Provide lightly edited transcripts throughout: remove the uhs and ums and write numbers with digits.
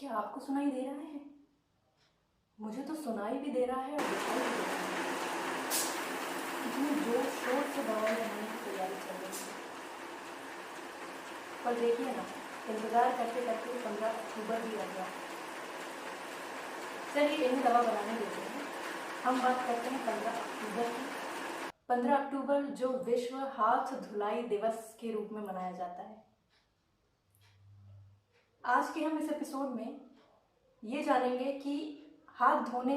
क्या आपको सुनाई दे रहा है? मुझे तो सुनाई भी दे रहा है और दिखाई भी दे रहा है। इतनी जोर शोर से दवाई बनाने की तैयारी चल रही है। पर देखिए ना, इंतज़ार करते करते 15 अक्टूबर भी आ गया। चलिए इन्हें दवा बनाने देते हैं। हम बात करते हैं 15 अक्टूबर की। 15 अक्टूबर जो विश्व हाथ धुलाई दिवस के रूप में मनाया जाता है। आज के हम इस एपिसोड में ये जानेंगे कि हाथ धोने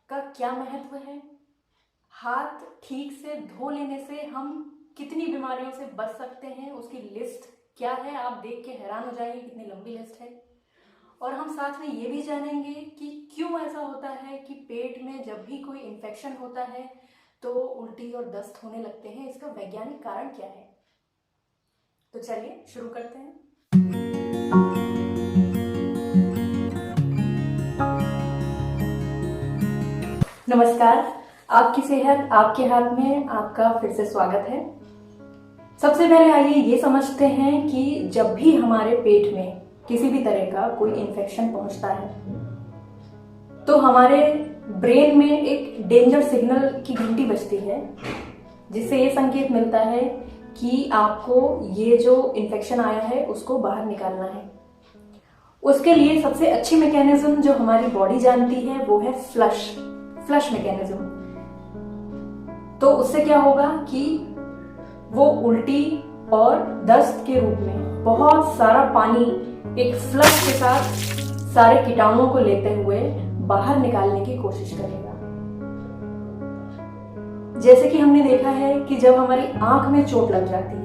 का क्या महत्व है, हाथ ठीक से धो लेने से हम कितनी बीमारियों से बच सकते हैं, उसकी लिस्ट क्या है। आप देख के हैरान हो जाएंगे कितनी लंबी लिस्ट है। और हम साथ में ये भी जानेंगे कि क्यों ऐसा होता है कि पेट में जब भी कोई इन्फेक्शन होता है तो उल्टी और दस्त होने लगते हैं। इसका वैज्ञानिक कारण क्या है। तो चलिए शुरू करते हैं। नमस्कार, आपकी सेहत आपके हाथ में, आपका फिर से स्वागत है। सबसे पहले आइए ये समझते हैं कि जब भी हमारे पेट में किसी भी तरह का कोई इन्फेक्शन पहुंचता है तो हमारे ब्रेन में एक डेंजर सिग्नल की घंटी बजती है, जिससे ये संकेत मिलता है कि आपको ये जो इन्फेक्शन आया है उसको बाहर निकालना है। उसके लिए सबसे अच्छी मैकेनिज्म जो हमारी बॉडी जानती है वो है फ्लश मैकेनिज्म। तो उससे क्या होगा कि वो उल्टी और दस्त के रूप में बहुत सारा पानी एक फ्लश के साथ सारे कीटाणुओं को लेते हुए बाहर निकालने की कोशिश करेगा। जैसे कि हमने देखा है कि जब हमारी आंख में चोट लग जाती है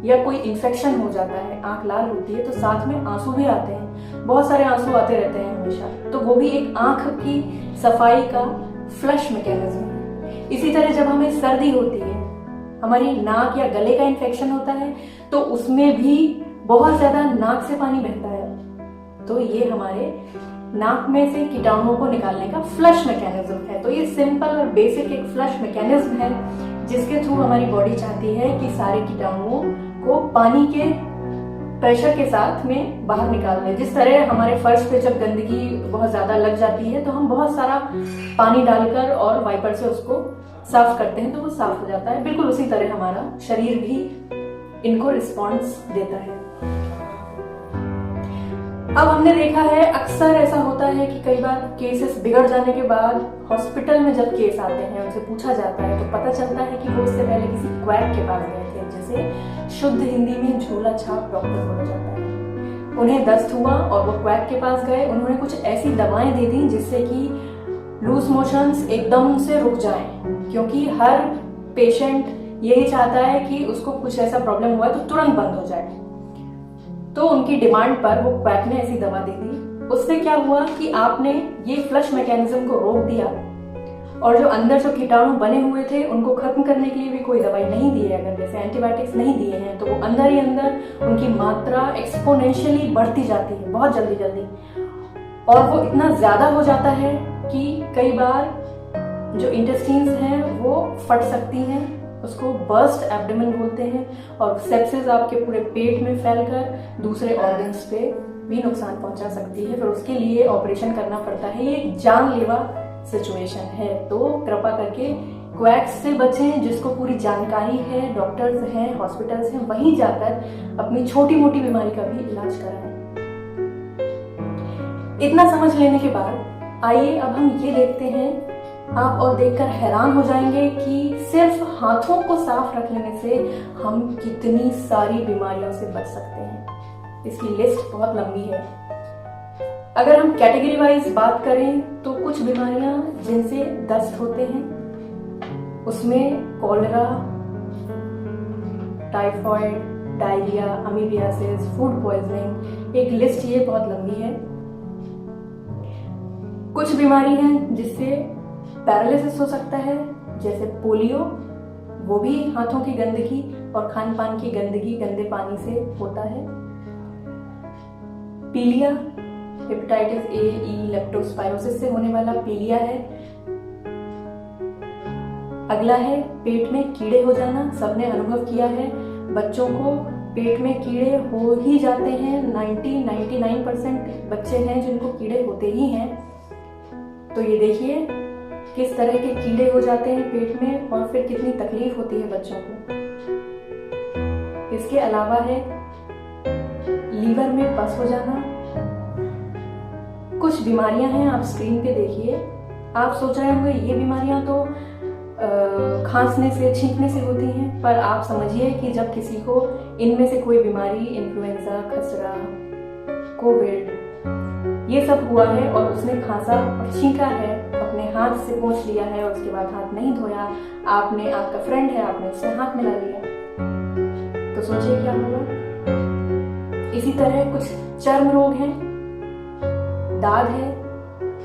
या कोई इन्फेक्शन हो जाता है, आंख लाल होती है, तो साथ में आंसू भी आते हैं, बहुत सारे आंसू आते रहते हैं हमेशा। तो वो भी एक आंख की सफाई का फ्लश मैकेनिज्म है। इसी तरह जब हमें सर्दी होती है, हमारी नाक या गले का इन्फेक्शन होता है, तो उसमें भी बहुत ज्यादा नाक से पानी बहता है। तो ये हमारे नाक में से कीटाणुओं को निकालने का फ्लश मैकेनिज्म है। तो ये सिंपल और बेसिक एक फ्लश मैकेनिज्म है जिसके थ्रू हमारी बॉडी चाहती है कि सारे कीटाणुओं को पानी के प्रेशर के साथ में बाहर निकाल लें। जिस तरह हमारे फर्श पे जब गंदगी बहुत ज्यादा लग जाती है तो हम बहुत सारा पानी डालकर और वाइपर से उसको साफ करते हैं तो वो साफ हो जाता है। बिल्कुल उसी तरह हमारा शरीर भी इनको रिस्पॉन्स देता है। अब हमने देखा है अक्सर ऐसा होता है कि कई बार केसेस बिगड़ जाने के बाद हॉस्पिटल में जब केस आते हैं, उनसे पूछा जाता है तो पता चलता है कि वो उससे पहले किसी क्वैक के पास गए थे, जिसे शुद्ध हिंदी में झोला छाप डॉक्टर बोला जाता है। उन्हें दस्त हुआ और वो क्वैक के पास गए। उन्होंने कुछ ऐसी दवाएं दे दी जिससे कि लूज मोशंस एकदम से रुक जाएं, क्योंकि हर पेशेंट यही चाहता है कि उसको कुछ ऐसा प्रॉब्लम हुआ है तो तुरंत बंद हो जाए। तो उनकी डिमांड पर वो क्वैक ने ऐसी दवा दे दी। उससे क्या हुआ कि आपने ये फ्लश मैकेनिज्म को रोक दिया और जो अंदर जो कीटाणु बने हुए थे उनको खत्म करने के लिए भी कोई दवाई नहीं दी है। अगर जैसे एंटीबायोटिक्स नहीं दिए हैं तो वो अंदर ही अंदर उनकी मात्रा एक्सपोनेंशियली बढ़ती जाती है बहुत जल्दी जल्दी, और वो इतना ज्यादा हो जाता है कि कई बार जो इंटेस्टाइन्स हैं वो फट सकती हैं। उसको बर्स्ट एब्डोमेन बोलते हैं और सेप्सिस आपके पूरे पेट में फैलकर दूसरे ऑर्गन्स पे भी नुकसान पहुंचा सकती है। फिर उसके लिए ऑपरेशन करना पड़ता है। ये एक जानलेवा सिचुएशन है। तो कृपा करके क्वैक्स से बचें। जिसको पूरी जानकारी है, डॉक्टर्स हैं, हॉस्पिटल्स हैं, वहीं जाकर अपनी छोटी मोटी बीमारी का भी इलाज कराएं। इतना समझ लेने के बाद आइए अब हम ये देखते हैं, आप और देखकर हैरान हो जाएंगे कि सिर्फ हाथों को साफ रख लेने से हम कितनी सारी बीमारियों से बच सकते हैं। इसकी लिस्ट बहुत लंबी है। अगर हम कैटेगरी वाइज बात करें तो कुछ बीमारियां जिनसे दस्त होते हैं उसमें cholera, typhoid, diarrhoea, amoebiasis, food poisoning, एक लिस्ट ये बहुत लंबी है। कुछ बीमारी हैं जिससे पैरालिसिस हो सकता है, जैसे पोलियो, वो भी हाथों की गंदगी और खान पान की गंदगी, गंदे पानी से होता है। पीलिया, हेपेटाइटिस ए, ई, लेप्टोस्पायरोसिस से होने वाला पीलिया है। अगला है पेट में कीड़े हो जाना। सबने अनुभव किया है, बच्चों को पेट में कीड़े हो ही जाते हैं। 99% बच्चे हैं जिनको कीड़े होते ही हैं। तो ये देखिए किस तरह के कीड़े हो जाते हैं पेट में और फिर कितनी तकलीफ होती है बच्चों को। इसके अलावा है लीवर में पस हो जाना। कुछ बीमारियां हैं, आप स्क्रीन पे देखिए। आप सोच रहे होंगे ये बीमारियां तो खांसने से, छींकने से होती हैं, पर आप समझिए कि जब किसी को इनमें से कोई बीमारी, इन्फ्लुएंजा, खसरा, कोविड, ये सब हुआ है और उसने खांसा और छींका है, अपने हाथ से पोंछ लिया है और उसके बाद हाथ नहीं धोया, आपका फ्रेंड है, आपने उससे हाथ मिला लिया, तो सोचिए क्या होगा। इसी तरह कुछ चर्म रोग हैं, दाद है,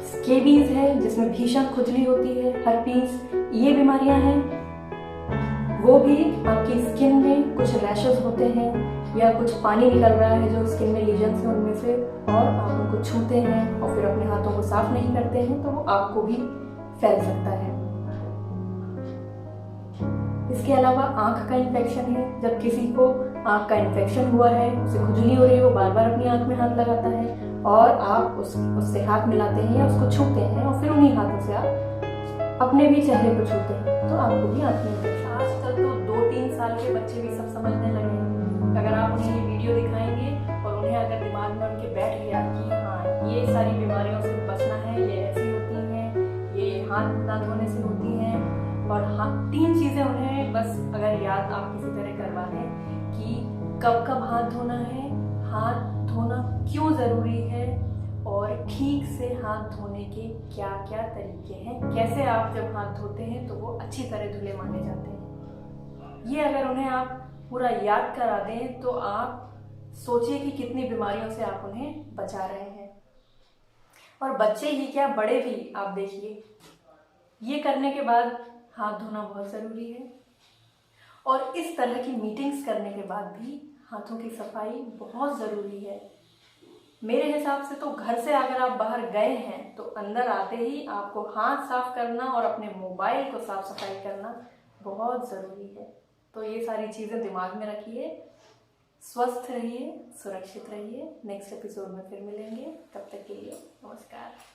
स्केबीज है जिसमें भीषण खुजली होती है, हर्पीस, ये बीमारियां हैं। वो भी आपकी स्किन में कुछ रैशेस होते हैं या कुछ पानी निकल रहा है जो स्किन में लीजन्स हैं उनमें से, और आप उनको छूते हैं और फिर अपने हाथों को साफ नहीं करते हैं तो वो आपको भी फैल सकता है। इसके अलावा आंख का इन्फेक्शन है। जब किसी को आंख का इन्फेक्शन हुआ है, उसे खुजली हो रही है, वो बार बार अपनी आंख में हाथ लगाता है और आप उससे हाथ मिलाते हैं या उसको छूते हैं और फिर उन्हीं हाथों से आप अपने भी चेहरे को छूते हैं तो आपको भी आंख में इन्फेक्शन। आजकल तो 2-3 साल के बच्चे भी सब समझने लगे हैं। अगर आप उन्हें ये वीडियो दिखाएंगे और उन्हें अगर दिमाग में उनके बैठ गया कि हाँ ये सारी बीमारियों से बचना है, ये ऐसी होती हैं, ये हाथ ना धोने से होती हैं, और हाँ 3 चीज़ें उन्हें बस अगर याद आप किसी तरह करवा दें कि कब कब हाथ धोना है, हाथ धोना क्यों ज़रूरी है और ठीक से हाथ धोने के क्या क्या तरीके हैं, कैसे आप जब हाथ धोते हैं तो वो अच्छी तरह धुले माने जाते हैं, ये अगर उन्हें आप पूरा याद करा दें तो आप सोचिए कि कितनी बीमारियों से आप उन्हें बचा रहे हैं। और बच्चे ही क्या, बड़े भी आप देखिए, ये करने के बाद हाथ धोना बहुत ज़रूरी है। और इस तरह की मीटिंग्स करने के बाद भी हाथों की सफाई बहुत ज़रूरी है। मेरे हिसाब से तो घर से अगर आप बाहर गए हैं तो अंदर आते ही आपको हाथ साफ करना और अपने मोबाइल को साफ सफाई करना बहुत ज़रूरी है। तो ये सारी चीज़ें दिमाग में रखिए, स्वस्थ रहिए, सुरक्षित रहिए। नेक्स्ट एपिसोड में फिर मिलेंगे, तब तक के लिए नमस्कार।